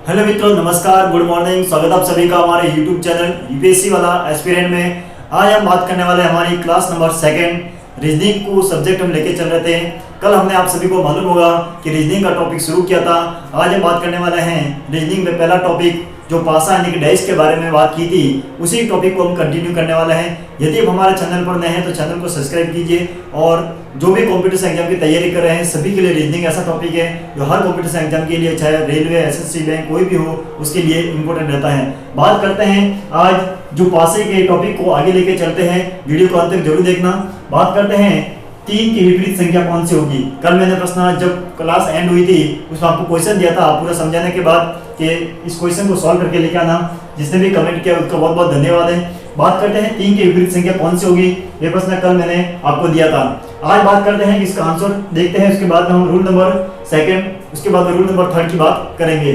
Hello मित्रों, नमस्कार, good morning. स्वागत आप सभी का हमारे यूट्यूब चैनल यूपीएससी वाला एस्पिरेंट में। आज हम बात करने वाले हमारी क्लास नंबर 2 रीजनिंग को सब्जेक्ट हम लेके चल रहे थे। कल हमने आप सभी को मालूम होगा कि रीजनिंग का टॉपिक शुरू किया था। आज हम बात करने वाले हैं रीजनिंग में पहला टॉपिक जो पासा यानी कि डैश के बारे में बात की थी, उसी टॉपिक को हम कंटिन्यू करने वाले हैं। यदि आप हमारे चैनल पर नए हैं तो चैनल को सब्सक्राइब कीजिए। और जो भी कॉम्पिटिशन एग्जाम की तैयारी कर रहे हैं सभी के लिए रीजनिंग ऐसा टॉपिक है जो हर कॉम्पिटिशन एग्जाम के लिए, चाहे रेलवे, एसएससी, बैंक कोई भी हो, उसके लिए इंपॉर्टेंट रहता है। बात करते हैं आज जो पासे के टॉपिक को आगे लेके चलते हैं, वीडियो को अंत तक जरूर देखना। बात करते हैं 3 की विपरीत संख्या कौन सी होगी। कल मैंने प्रश्न जब क्लास एंड हुई थी उसमें आपको क्वेश्चन दिया था, पूरा समझाने के बाद कि इस क्वेश्चन को सॉल्व करके लेके आना। जिसने भी कमेंट किया उसका बहुत बहुत धन्यवाद है। बात करते हैं 3 की विपरीत संख्या कौन सी होगी, ये प्रश्न कल मैंने आपको दिया था। आज बात करते हैं कि इसका आंसर देखते हैं, उसके बाद हम रूल नंबर 2, उसके बाद रूल नंबर 3 की बात करेंगे।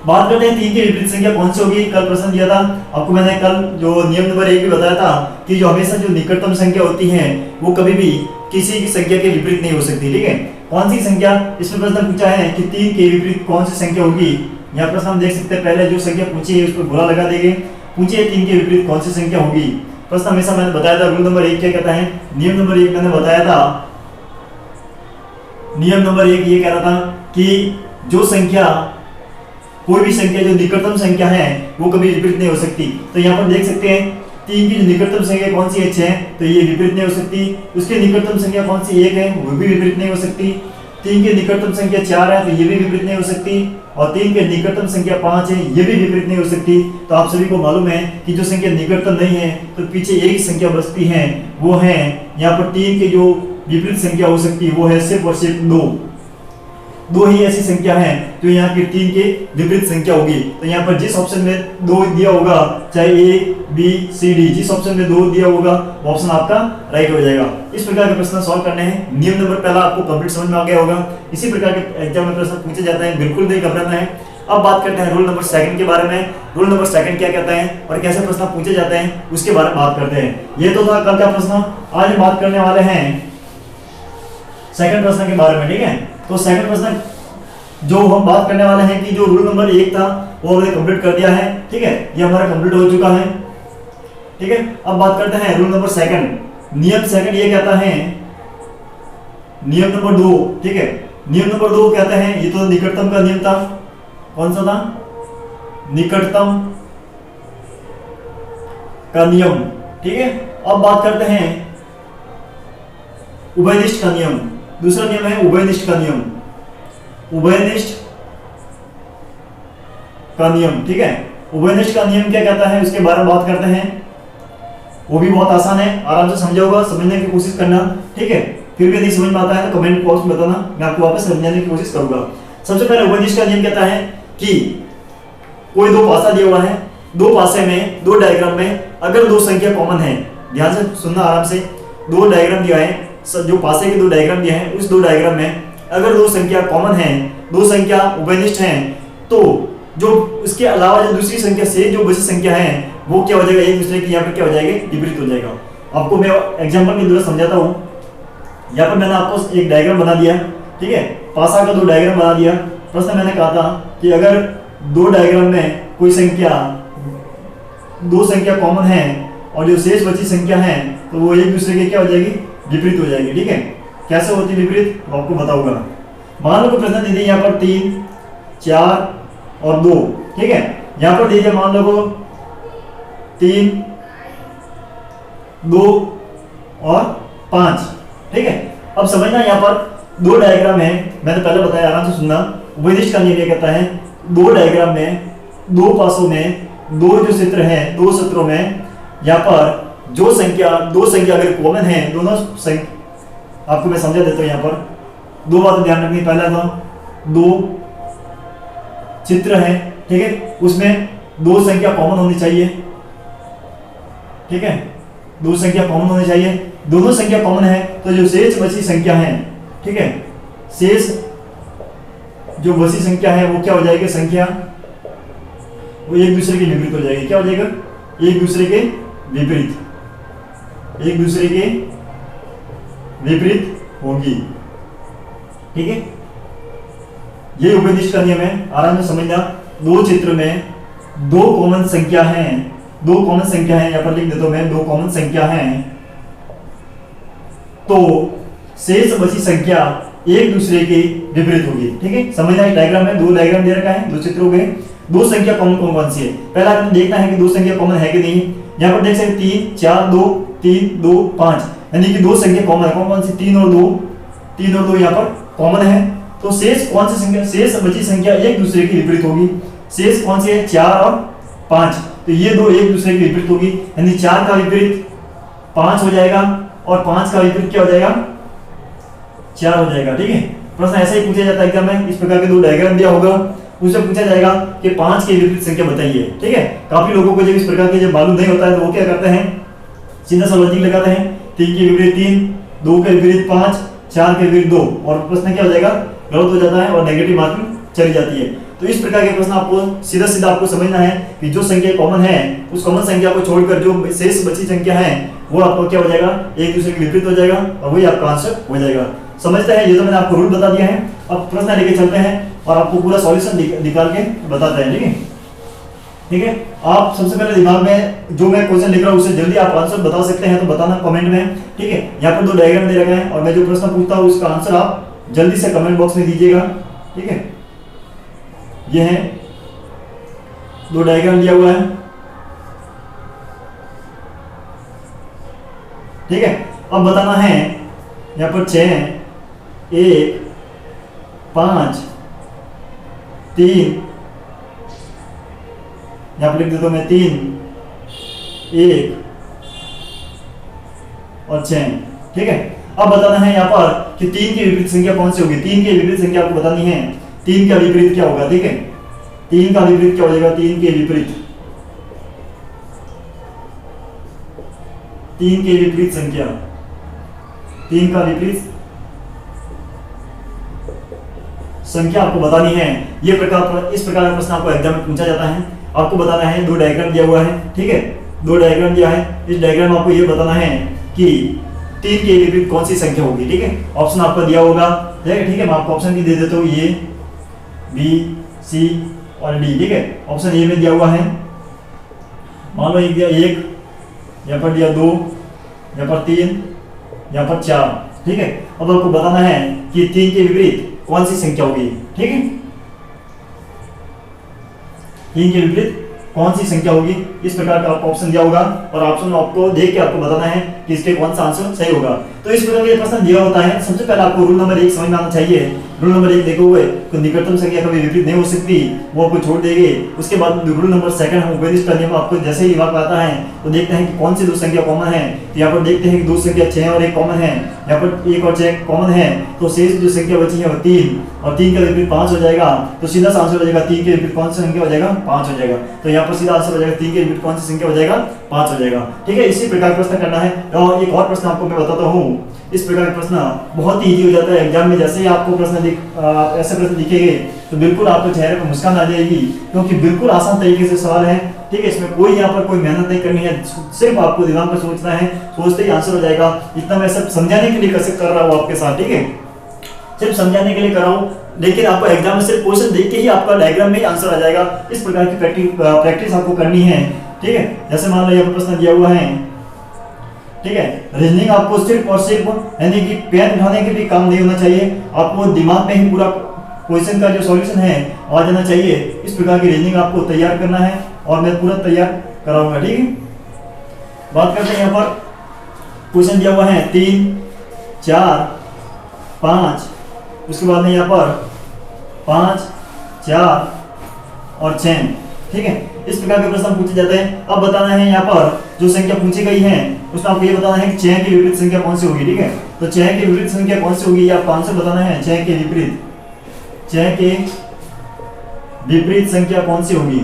बात करते हैं 3 की विपरीत संख्या कौन सी होगी। कल प्रश्न दिया था आपको मैंने, कल जो नियम नंबर 1 भी बताया था कि जो हमेशा जो निकटतम संख्या होती है वो कभी भी किसी की संख्या के विपरीत नहीं हो सकती। ठीक है, कौन सी संख्या, इसमें प्रश्न पूछा है कि 3 के विपरीत कौन सी संख्या होगी। यहाँ प्रश्न हम देख सकते हैं, पहले जो संख्या पूछी है उस पर बुरा लगा देंगे। पूछिए 3 के विपरीत कौन सी संख्या होगी। प्रश्न हमेशा मैंने बताया था रूल नंबर 1 क्या कहता है। नियम नंबर 1 मैंने बताया था, नियम नंबर 1 ये कह रहा था कि जो संख्या, कोई भी संख्या जो निकटतम संख्या है वो कभी विपरीत नहीं हो सकती। तो यहाँ पर देख सकते हैं 3 की जो निकटतम संख्या कौन सी है, 6 है, तो ये विपरीत नहीं हो सकती। उसकी निकटतम संख्या कौन सी 1 है, वो भी विपरीत नहीं हो सकती। 3 की निकटतम संख्या 4 है, तो ये भी विपरीत नहीं हो सकती। और 3 की निकटतम संख्या 5 है, ये भी विपरीत नहीं हो सकती। तो आप सभी को मालूम है कि जो संख्या निकटतम नहीं है तो पीछे एक ही संख्या बचती है, वो है यहाँ पर 3 की जो विपरीत संख्या हो सकती है वो है सिर्फ और सिर्फ 2 ही ऐसी संख्या है तो यहाँ की 3 की विपरीत संख्या होगी। तो यहाँ पर जिस ऑप्शन में 2 दिया होगा, चाहे ए बी सी डी, जिस ऑप्शन में 2 दिया होगा वो ऑप्शन आपका राइट हो जाएगा। इस प्रकार के प्रश्न सॉल्व करने हैं। नियम नंबर पहला आपको कंप्लीट समझ में आ गया होगा। इसी प्रकार के एग्जाम में प्रश्न पूछे जाते हैं, बिल्कुल नहीं घबराना है। अब बात करते हैं रूल नंबर 2 के बारे में। रूल नंबर 2 क्या कहता है और कैसे प्रश्न पूछे जाते हैं उसके बारे में बात करते हैं। ये तो था कल का प्रश्न। आज हम बात करने वाले हैं सेकंड प्रश्न के बारे में। ठीक है, तो सेकंड प्रश्न जो हम बात करने वाले हैं कि जो रूल नंबर 1 था वो हमने कंप्लीट कर दिया है। ठीक है, ये हमारा कंप्लीट हो चुका है। ठीक है, अब बात करते हैं रूल नंबर 2। नियम 2 ये कहता है, नियम नंबर 2। ठीक है, नियम नंबर 2 कहता है, ये तो निकटतम का नियम था। कौन सा था, निकटतम का नियम। ठीक है, अब बात करते हैं उभयनिष्ठ का नियम। दूसरा नियम है उभयनिष्ठ का नियम, उभयनिष्ठ का नियम। ठीक है, उभयनिष्ठ का नियम क्या कहता है उसके बारे में बात करते हैं। वो भी बहुत आसान है, आराम से समझा होगा, समझने की कोशिश करना। ठीक है, फिर भी यदि समझ में आता है तो कमेंट बॉक्स में बताना, मैं आपको वापस समझाने की कोशिश करूंगा। सबसे पहले उभयनिष्ठ का नियम कहता है कि कोई 2 पासा दिया हुआ है, 2 पासे में 2 डायग्राम में अगर 2 संख्या कॉमन है, ध्यान से सुनना आराम से। 2 डायग्राम दिया है, जो पासे के 2 डायग्राम दिए हैं उस 2 डायग्राम में अगर 2 संख्या कॉमन है, 2 संख्या उभयनिष्ठ हैं, तो जो उसके अलावा जो दूसरी संख्या से जो बची संख्या है वो क्या हो जाएगा, एक दूसरे की यहाँ पर क्या हो जाएगा, विपरीत हो जाएगा। आपको मैं एग्जांपल की द्वारा समझाता हूँ। यहाँ पर मैंने आपको एक डायग्राम बना दिया। ठीक है, पासा का 2 डायग्राम बना दिया। प्रश्न मैंने कहा था कि अगर 2 डायग्राम में कोई संख्या, 2 संख्या कॉमन है और जो शेष बची संख्या है तो वो एक दूसरे के क्या हो जाएगी, विपरीत हो जाएगी। ठीक है, कैसे होती विपरीत आपको बताऊंगा। मान लो कोई प्रश्न दे दिए यहाँ पर 3, 4 और 2। ठीक है, यहाँ पर दीजिए मान लो को 3, 2 और 5। ठीक है, अब समझना यहाँ पर 2 डायग्राम है, मैंने पहले बताया, आराम से सुनना। उभयनिष्ठ का नियम ये कहता है 2 डायग्राम में 2 पासों में 2 जो चित्र है, 2 चित्रों में यहाँ पर जो संख्या, 2 संख्या अगर कॉमन है, दोनों संख्या, आपको मैं समझा देता हूं। यहाँ पर 2 बातें ध्यान रखनी। पहला तो 2 चित्र है, ठीक है, उसमें 2 संख्या कॉमन होनी चाहिए। ठीक है, 2 संख्या कॉमन होनी चाहिए। दोनों संख्या कॉमन है तो जो शेष बची संख्या है, ठीक है, शेष जो बची संख्या है वो क्या हो जाएगी, संख्या वो एक दूसरे के विपरीत हो जाएगी। क्या हो जाएगा, एक दूसरे के विपरीत, एक दूसरे के विपरीत होगी। ठीक है, ये उपनिष्ठ का नियम है, आराम से समझना। दो चित्र में दो कॉमन संख्या हैं, दो कॉमन संख्या है, यहाँ पर लिख देता हूं मैं, दो कॉमन संख्या हैं, तो शेष बची संख्या एक दूसरे के विपरीत होगी। ठीक है, समझना। एक डायग्राम में दो डायग्राम दे रखा है, दो चित्र हो गए, दो संख्या कॉमन कौन कौन सी है, पहला हमें देखना है कि दो संख्या कॉमन है कि नहीं। यहाँ पर देख सकते 3 4 2 3 2 5, यानी कि दो संख्या कॉमन है। कौन कौन सी? 3 और 2, 3 और 2 यहाँ पर कॉमन है। तो शेष कौन सी संख्या, शेष बची संख्या एक दूसरे की विपरीत होगी। शेष कौन सी है? 4 और 5, तो ये दो एक दूसरे की विपरीत होगी, यानी 4 का विपरीत 5 हो जाएगा और 5 का विपरीत क्या हो जाएगा? 4 हो जाएगा। ठीक है, प्रश्न ऐसे ही पूछा जाता है एग्जाम में, इस प्रकार के दो डायग्राम दिया होगा, उससे पूछा जाएगा कि 5 के विपरीत संख्या बताइए। ठीक है, काफी लोगों को जब इस प्रकार के जब मालूम नहीं होता है तो वो क्या करते हैं, सीधा सा लॉजिक लगाते हैं, 3 के विपरीत 3, 2 के विपरीत 5, 4 के विपरीत 2, और प्रश्न क्या हो जाएगा? गलत हो जाता है और नेगेटिव मार्किंग चली जाती है। तो इस प्रकार के प्रश्न आपको सीधा सीधा आपको समझना है कि जो संख्या कॉमन है उस कॉमन संख्या को छोड़कर जो शेष बची संख्या है वो आपको क्या हो जाएगा? एक दूसरे के विपरीत हो जाएगा और वही आपका आंसर हो जाएगा। समझते हैं? ये तो मैंने आपको रूल बता दिया है। अब प्रश्न लेके चलते हैं और आपको पूरा सॉल्यूशन निकाल के बताते हैं। ठीक है, ठीक है, आप सबसे पहले दिमाग में जो मैं क्वेश्चन लिख रहा हूँ उससे जल्दी आप आंसर बता सकते हैं तो बताना कमेंट में। ठीक है, यहाँ पर दो डायग्राम दे रखे हैं और मैं जो प्रश्न पूछता हूँ उसका आंसर आप जल्दी से कमेंट बॉक्स में दीजिएगा। ठीक है, ये है दो डायग्राम दिया हुआ है। ठीक है, अब बताना है यहाँ पर 6 1 5 3, यहाँ पर लिख देता हूं मैं 3 1 और 6। ठीक है, अब बताना है यहाँ पर कि 3 की विपरीत संख्या कौन सी होगी। 3 की विपरीत संख्या आपको बतानी है। 3 का विपरीत क्या होगा? ठीक है, 3 का विपरीत क्या हो जाएगा? 3 के विपरीत, 3 के विपरीत संख्या, 3 का विपरीत संख्या आपको बतानी है। ये प्रकार इस प्रकार का प्रश्न आपको एग्जाम में पूछा जाता है। आपको बताना है, दो डायग्राम दिया हुआ है। ठीक है, दो डायग्राम दिया है, इस डायग्राम में आपको ये बताना है कि 3 के विपरीत कौन सी संख्या होगी। ठीक है, ऑप्शन आपको दिया होगा। ठीक है, मैं आपको ऑप्शन भी दे देता हूँ, ए बी सी और डी। ठीक है, ऑप्शन ए में दिया हुआ है, मान लो एक दिया 1, यहाँ पर दिया 2, यहाँ पर 3, यहाँ पर 4। ठीक है, अब आपको बताना है कि 3 के विपरीत कौन सी संख्या होगी। ठीक है, 3 के विपरीत कौन सी संख्या होगी, इस प्रकार का आपको ऑप्शन दिया होगा और ऑप्शन आपको देख के आपको बताना है कि इसके कौन सा आंसर सही होगा। तो इस प्रकार का प्रश्न दिया होता है। सबसे पहले आपको रूल नंबर 1 समझ में आना चाहिए। रूल नंबर 1 देखो हुए तो निकटतम संख्या कभी विपरीत नहीं हो सकती, वो आपको छोड़ देंगे। उसके बाद रूल नंबर 2 है उपनिष्ठ का नियम। आपको जैसे ही दिमाग आता है तो देखते हैं कि कौन सी दो संख्या कॉमन है। तो यहाँ पर देखते हैं कि दो संख्या 6 और 1 कॉमन है, यहाँ पर 1 और 6 कॉमन है, तो शेष जो संख्या बची है वो 3 और 3 का विपरीत 5 हो जाएगा। तो सीधा सा आंसर हो जाएगा 3 के विपरीत कौन सी संख्या हो जाएगा? 5 हो जाएगा। तो यहाँ पर सीधा आंसर हो जाएगा 3 के विपरीत कौन सी संख्या हो जाएगा? 5 हो जाएगा। ठीक है, इसी प्रकार प्रश्न करना है। और एक और प्रश्न आपको मैं बताता हूँ। इस प्रकार का प्रश्न बहुत ही इजी हो जाता है एग्जाम में। जैसे ही आपको प्रश्न ऐसे प्रश्न दिखेंगे तो बिल्कुल आपके चेहरे पर मुस्कान आ जाएगी, क्योंकि बिल्कुल आसान तरीके से सवाल है। ठीक है, इसमें कोई यहाँ पर कोई मेहनत नहीं करनी है, सिर्फ आपको दिमाग में सोचना है, सोचते ही आंसर हो जाएगा। इतना मैं सब समझाने के लिए कर रहा हूँ आपके साथ। ठीक है, सिर्फ समझाने के लिए कर रहा हूँ, लेकिन आपको एग्जाम में सिर्फ क्वेश्चन देख के ही आपका डायग्राम में ही आंसर आ जाएगा। इस प्रकार की प्रैक्टिस आपको करनी है। ठीक है, जैसे मान लो यहाँ पर प्रश्न दिया हुआ है। ठीक है, रीजनिंग आपको सिर्फ और सिर्फ यानी कि पेन उठाने के भी काम नहीं होना चाहिए, आपको दिमाग में ही पूरा क्वेश्चन का जो सॉल्यूशन है आ जाना चाहिए। इस प्रकार की रीजनिंग आपको तैयार करना है और मैं पूरा तैयार कराऊंगा। ठीक है, बात करते हैं यहाँ पर क्वेश्चन दिया हुआ है 3 4 5, उसके बाद में यहाँ पर 5 4 और 6। ठीक है, इस प्रकार के प्रश्न पूछे जाते हैं। अब बताना है यहाँ पर जो संख्या पूछी गई है उसमें आपको ये बताना है कि 6 की विपरीत संख्या कौन सी होगी। ठीक है, तो 6 की विपरीत संख्या कौन सी होगी ये आपको आंसर बताना है। 6 के विपरीत, 6 के विपरीत संख्या कौन सी होगी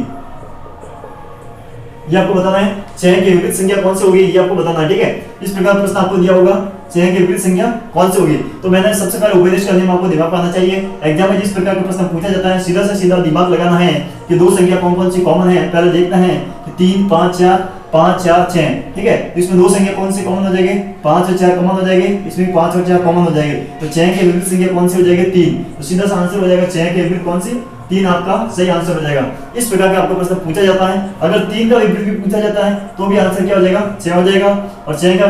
ये आपको बताना है। 6 की विपरीत संख्या कौन सी होगी ये आपको बताना है। ठीक है, इस प्रकार प्रश्न आपको दिया होगा 6 की विपरीत संख्या कौन सी होगी। तो मैंने सबसे पहले उपनिष्ठ का नियम आपको दिमाग में आना चाहिए। एग्जाम में जिस प्रकार का प्रश्न पूछा जाता है सीधा से सीधा दिमाग लगाना है कि दो संख्या कौन कौन सी कॉमन है। पहले देखना है कि 3 5 4 5 4 6, ठीक है। तो इसमें दो संख्या कौन सी कॉमन हो जाएगी, 5 और 4 कॉमन हो जाएगी, इसमें 5 और 4 कॉमन हो जाएगी, तो 6 के विपरीत संख्या कौन सी हो जाएगी, 3। तो सीधा सा आंसर हो जाएगा 6 के विपरीत कौन सी, 3 आपका सही आंसर हो जाएगा। इस प्रकार का आपको प्रश्न पूछा जाता है। अगर 3 का विपरीत भी पूछा जाता है तो भी आंसर क्या हो जाएगा, 6 हो जाएगा, और 6 का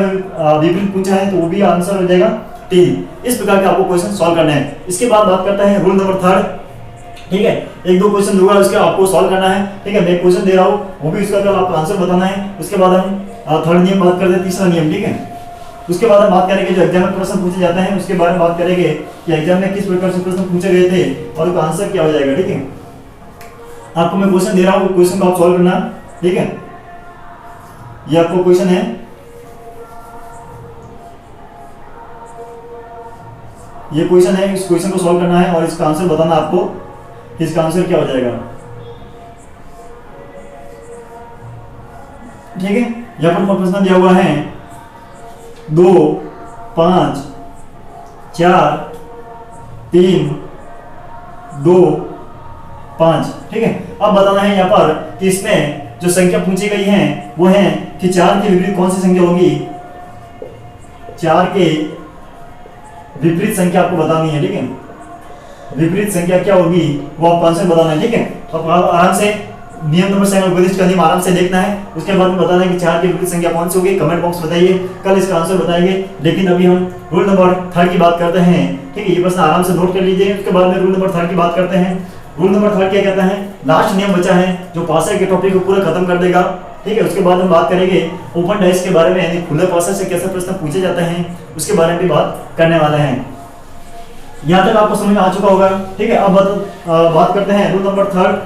विपरीत पूछा है तो वो भी आंसर हो जाएगा 3। इस प्रकार के आपको क्वेश्चन सॉल्व करना है। इसके बाद बात करते हैं रूल नंबर 3, ठीक है। एक दो क्वेश्चन दूंगा, उसके आपको सॉल्व करना है, ठीक है। मैं क्वेश्चन दे रहा हूँ, वो भी उसका कल आपको आंसर बताना है। उसके बाद हम थर्ड नियम बात करते हैं, तीसरा नियम, ठीक है। उसके बाद हम बात करेंगे जो एग्जाम में प्रश्न पूछे जाते हैं उसके बारे में बात करेंगे कि एग्जाम में किस प्रकार से प्रश्न पूछे गए थे और उसका आंसर क्या हो जाएगा, ठीक है। आपको मैं क्वेश्चन दे रहा हूँ, क्वेश्चन को आप सॉल्व करना, ठीक है। ये आपको क्वेश्चन है, ये क्वेश्चन है, इस क्वेश्चन को सॉल्व करना है और इसका आंसर बताना आपको, इसका आंसर क्या हो जाएगा, ठीक है। यहाँ पर प्रश्न दिया हुआ है 2 5 4 3 2 5, ठीक है। अब बताना है यहाँ पर कि इसमें जो संख्या पूछी गई है वो है कि 4 के विपरीत कौन सी संख्या होगी, 4 के विपरीत संख्या आपको बतानी है, ठीक है। विपरीत संख्या क्या होगी वो आपको आंसर बताना है, ठीक है। तो आराम से नियम नंबर 7 उपनिषद का नियम आराम से देखना है। उसके बाद में बताना है कि 4 की विपरीत संख्या कौन सी होगी, कमेंट बॉक्स बताइए, कल इसका आंसर बताएंगे। लेकिन अभी हम रूल नंबर 3 की बात करते हैं, ठीक है। ये प्रश्न आराम से नोट कर लीजिए। उसके बाद में रूल नंबर 3 की बात करते हैं। रूल नंबर 3 क्या कहता है, लास्ट नियम बचा है जो पासर के टॉपिक को पूरा खत्म कर देगा, ठीक है। उसके बाद हम बात करेंगे ओपन डाइस के बारे में, यानी खुले पासर से कैसे प्रश्न पूछे जाते हैं उसके बारे में भी बात करने वाले हैं। यहाँ तक आपको समझ में आ चुका होगा, ठीक है। अब बात करते हैं रूल नंबर 3,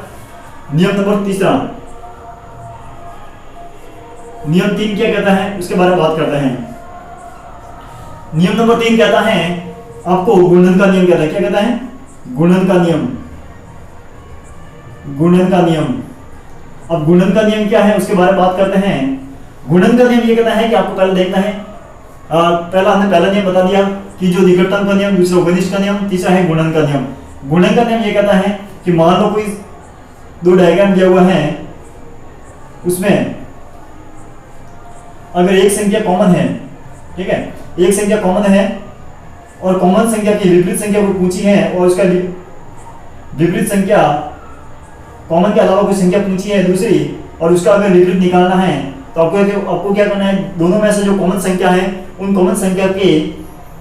नियम नंबर 3। नियम 3 क्या कहता है उसके बारे में बात करते हैं। नियम नंबर 3 कहता है आपको गुणन का नियम कहता है। क्या कहता है, गुणन का नियम, गुणन का नियम। अब गुणन का नियम क्या है उसके बारे में बात करते हैं। गुणन का नियम ये कहता है कि आपको पहले देखना है, पहला हमने पहला नियम बता दिया कि जो निकटतम का नियम, दूसरा उपनिषद का नियम, तीसरा है गुणन का नियम। गुणन का नियम ये कहता है कि मान लो कोई दो डायग्राम दिया हुआ है, उसमें अगर एक संख्या कॉमन है, ठीक है, एक संख्या कॉमन है और कॉमन संख्या की विपरीत संख्या को पूछी है और उसका विपरीत संख्या कॉमन के अलावा कोई संख्या पूछी है दूसरी और उसका अगर विपरीत निकालना है तो आपको क्या करना है, दोनों में से जो कॉमन संख्या है उन कॉमन संख्या के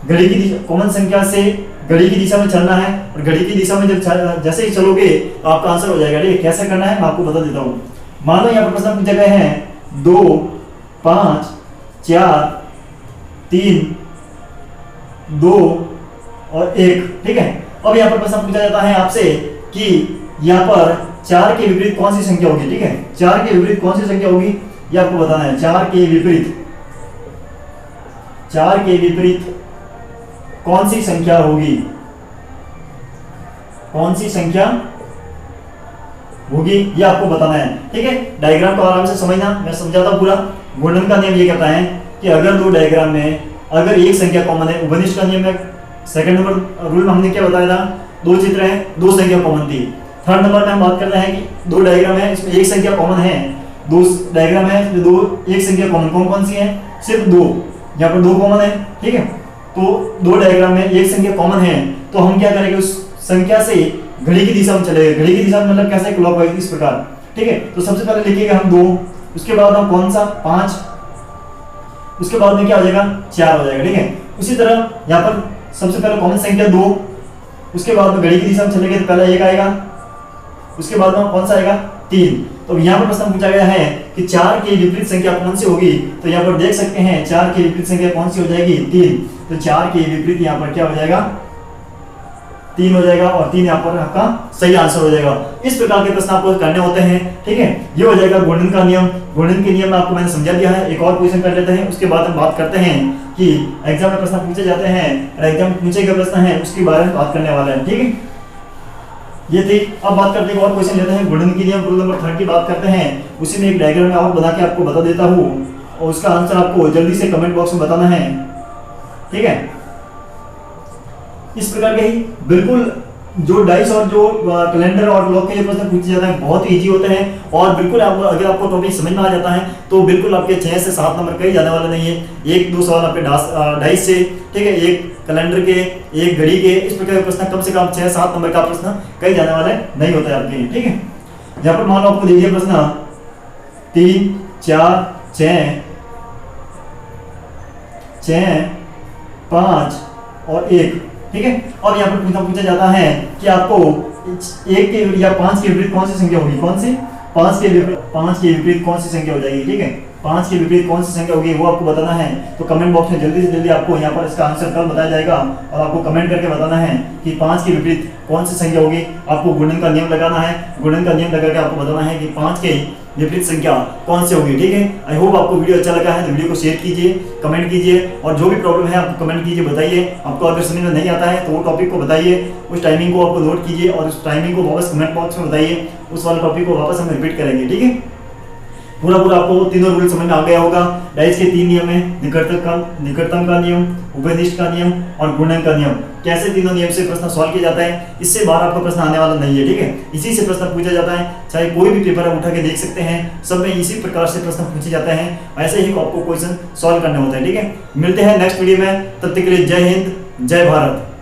घड़ी की दिशा, कॉमन संख्या से घड़ी की दिशा में चलना है और घड़ी की दिशा में जब जैसे ही चलोगे तो आपका आंसर हो जाएगा। ठीक है, कैसे करना है मैं आपको बता देता हूँ। मान लो यहाँ पर प्रश्न पूछे गए हैं 2 5 4 3 2 और 1, ठीक है। अब यहाँ पर प्रश्न पूछा जाता है आपसे कि यहाँ पर 4 के विपरीत कौन सी संख्या होगी, ठीक है। 4 के विपरीत कौन सी संख्या होगी ये आपको बताना है। 4 के विपरीत कौन सी संख्या होगी, कौन सी संख्या होगी ये आपको बताना है, ठीक है। डायग्राम को आराम से समझना, मैं समझाता हूं पूरा। गुणन का नियम ये कहता है कि अगर दो डायग्राम में अगर एक संख्या कॉमन है, उपनिषद का नियम में सेकंड नंबर रूल में हमने क्या बताया था, दो चित्र हैं, दो संख्या कॉमन थी। थर्ड नंबर में हम बात करते हैं कि दो डायग्राम है, इसमें एक संख्या कॉमन है, दो डायग्राम है इसमें दो एक संख्या कॉमन, कौन कौन सी है, सिर्फ दो, यहाँ पर दो कॉमन है, ठीक है। तो दो डायग्राम में एक संख्या कॉमन है तो हम क्या करेंगे, उस संख्या से घड़ी की दिशा में चलेंगे। घड़ी की दिशा में मतलब कैसे, क्लॉकवाइज, इस प्रकार, ठीक है। तो सबसे पहले लिखिएगा हम 2, उसके बाद हम कौन सा 5, उसके बाद में क्या हो जाएगा 4 हो जाएगा, ठीक है। उसी तरह यहाँ पर सबसे पहले कॉमन संख्या 2, उसके बाद में घड़ी की दिशा में चलेंगे तो पहला 1 आएगा, उसके बाद में कौन सा आएगा 3। तो यहाँ पर प्रश्न पूछा गया है कि 4 की विपरीत संख्या कौन सी होगी, तो यहाँ पर देख सकते हैं 4 की विपरीत संख्या कौन सी हो जाएगी 3। तो 4 की विपरीत यहाँ पर क्या हो जाएगा 3 हो जाएगा और 3 यहाँ पर आपका सही आंसर हो जाएगा। इस प्रकार के प्रश्न आपको करने होते हैं, ठीक है। ये हो जाएगा गुणन का नियम। गुणन के नियम में आपको मैंने समझा दिया है। एक और क्वेश्चन कर लेते हैं, उसके बाद हम बात करते हैं कि एग्जाम में प्रश्न पूछे जाते हैं और एग्जाम में पूछे गए प्रश्न है उसके बारे में बात करने वाले हैं, ठीक है। ये थी। अब बात करते हैं और क्वेश्चन लेते हैं गुणन के नियम रूल नंबर 3 की बात करते हैं। उसी में एक डायग्राम में और बना के आपको बता देता हूँ और उसका आंसर आपको जल्दी से कमेंट बॉक्स में बताना है, ठीक है। इस प्रकार के ही बिल्कुल जो डाइस और जो कैलेंडर और ब्लॉक के जो प्रश्न पूछे जाते हैं बहुत इजी होते हैं, और बिल्कुल अगर आपको टॉपिक समझ में आ जाता है तो बिल्कुल आपके 6 से 7 नंबर कहीं जाने वाले नहीं है। एक दो सवाल आपके डाइस से, ठीक है, एक कैलेंडर के, एक घड़ी के, इस प्रकार के प्रश्न कम से कम 6-7 नंबर का प्रश्न कहीं जाने वाले नहीं होता है आपके, ठीक है। यहाँ पर मान लो आपको देखिए प्रश्न 3, 4, 6, 5 और 1, ठीक है। और यहाँ पर पूछा जाता है कि आपको 1 के या 5 के विपरीत कौन सी संख्या होगी, कौन सी 5 के विपरीत कौन सी संख्या हो जाएगी, ठीक है। 5 के विपरीत कौन सी संख्या होगी वो आपको बताना है। तो कमेंट बॉक्स में जल्दी से जल्दी आपको यहाँ पर इसका आंसर कल बताया जाएगा, और आपको कमेंट करके बताना है कि 5 के विपरीत कौन सी संख्या होगी। आपको गुणन का नियम लगाना है, गुणन का नियम लगा के आपको बताना है कि 5 के विपरीत संख्या कौन सी होगी, ठीक है। आई होप आपको वीडियो अच्छा लगा है तो वीडियो को शेयर कीजिए, कमेंट कीजिए, और जो भी प्रॉब्लम है आपको कमेंट कीजिए, बताइए। आपको अगर समझ में नहीं आता है तो वो टॉपिक को बताइए, उस टाइमिंग को आपको नोट कीजिए और उस टाइमिंग को वापस कमेंट बॉक्स में बताइए, उस वाले टॉपिक को वापस हम रिपीट करेंगे, ठीक है। पूरा आपको तीनों रूल समझ में आ गया होगा। डाइस के 3 नियम है, निकटतम का नियम, उभयनिष्ठ का नियम और गुणन का नियम। कैसे तीनों नियम से प्रश्न सॉल्व किया जाता है, इससे बाहर आपका प्रश्न आने वाला नहीं है, ठीक है। इसी से प्रश्न पूछा जाता है, चाहे कोई भी पेपर आप उठा के देख सकते हैं, सब में इसी प्रकार से प्रश्न पूछे जाते हैं। ऐसे ही आपको क्वेश्चन सॉल्व करने होते हैं, ठीक है। मिलते हैं नेक्स्ट वीडियो में, तब तक के लिए जय हिंद, जय भारत।